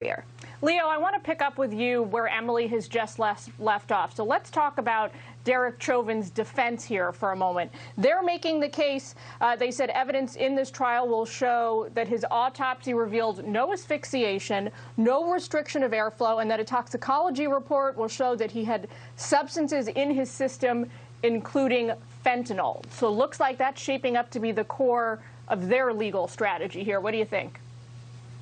Here. Leo, I want to pick up with you where Emily has just left off. So let's talk about Derek Chauvin's defense here for a moment. They're making the case, they said evidence in this trial will show that his autopsy revealed no asphyxiation, no restriction of airflow, and that a toxicology report will show that he had substances in his system, including fentanyl. So it looks like that's shaping up to be the core of their legal strategy here. What do you think?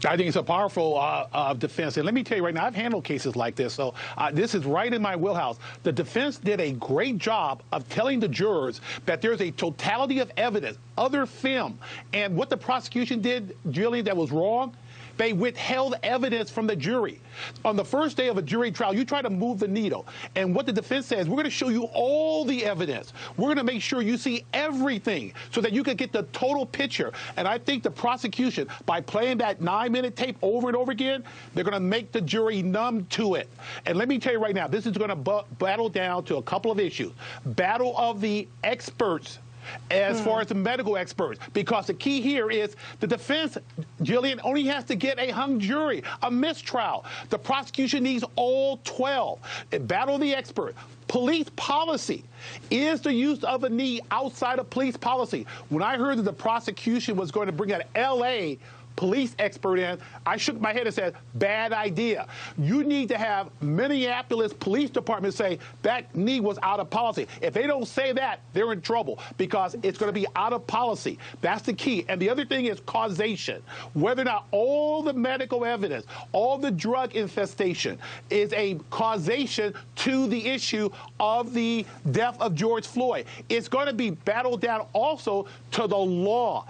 I think it's a powerful defense. And let me tell you right now, I've handled cases like this, so this is right in my wheelhouse. The defense did a great job of telling the jurors that there's a totality of evidence, other film. And what the prosecution did, Jillian, that was wrong, they withheld evidence from the jury. On the first day of a jury trial, you try to move the needle. And what the defense says, we're going to show you all the evidence. We're going to make sure you see everything so that you can get the total picture. And I think the prosecution, by playing that 9-minute tape over and over again, they're going to make the jury numb to it. And let me tell you right now, this is going to battle down to a couple of issues. Battle of the experts as far as the medical experts, because the key here is the defense, Jillian, only has to get a hung jury, a mistrial. The prosecution needs all 12. Battle of the expert. Police policy. Is the use of a knee outside of police policy? When I heard that the prosecution was going to bring an L.A. police expert in, I shook my head and said, bad idea. You need to have Minneapolis Police Department say that knee was out of policy. If they don't say that, they're in trouble because it's going to be out of policy. That's the key. And the other thing is causation. Whether or not all the medical evidence, all the drug infestation is a causation to the issue of the death of George Floyd. It's going to be battled down also to the law.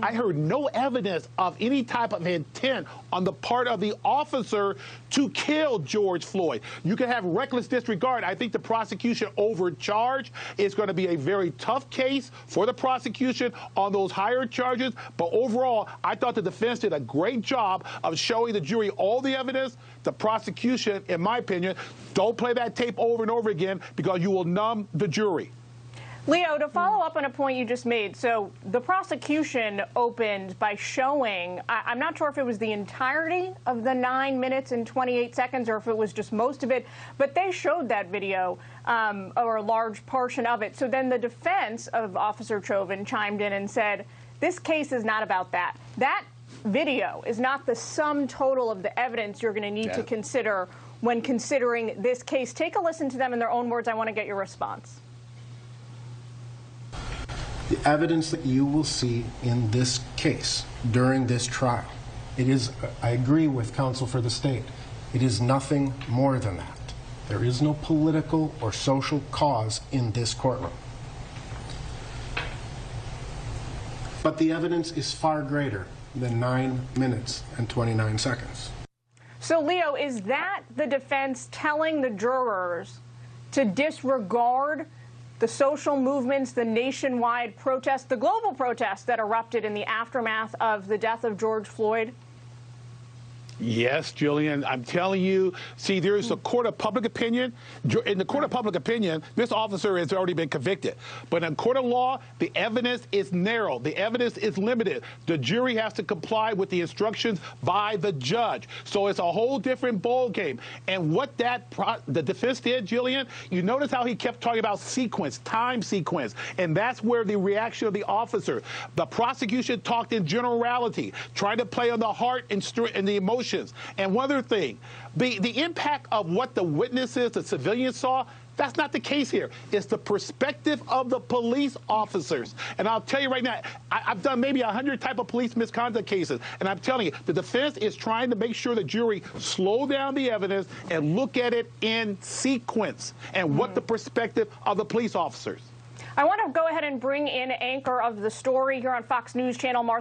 I heard no evidence of any type of intent on the part of the officer to kill George Floyd. You can have reckless disregard. I think the prosecution overcharged. It's going to be a very tough case for the prosecution on those higher charges. But overall, I thought the defense did a great job of showing the jury all the evidence. The prosecution, in my opinion, don't play that tape over and over again because you will numb the jury. Leo, to follow up on a point you just made, so the prosecution opened by showing, I'm not sure if it was the entirety of the 9 minutes and 28 seconds or if it was just most of it, but they showed that video, or a large portion of it. So then the defense of Officer Chauvin chimed in and said, this case is not about that. That video is not the sum total of the evidence you're going to need to consider when considering this case. Take a listen to them in their own words. I want to get your response. The evidence that you will see in this case during this trial, I agree with counsel for the state, it is nothing more than that. There is no political or social cause in this courtroom. But the evidence is far greater than 9 minutes and 29 seconds. So, Leo, is that the defense telling the jurors to disregard the social movements, the nationwide protests, the global protests that erupted in the aftermath of the death of George Floyd? Yes, Jillian, I'm telling you, see, there's a court of public opinion. In the court of public opinion, this officer has already been convicted. But in court of law, the evidence is narrow. The evidence is limited. The jury has to comply with the instructions by the judge. So it's a whole different ball game. And what the defense did, Jillian, you notice how he kept talking about sequence, time sequence. And that's where the reaction of the officer. The prosecution talked in generality, trying to play on the heart and the emotion. And one other thing, the impact of what the witnesses, the civilians saw, that's not the case here. It's the perspective of the police officers. And I'll tell you right now, I've done maybe 100 type of police misconduct cases. And I'm telling you, the defense is trying to make sure the jury slow down the evidence and look at it in sequence and what the perspective of the police officers. I want to go ahead and bring in anchor of the story here on Fox News Channel, Martha.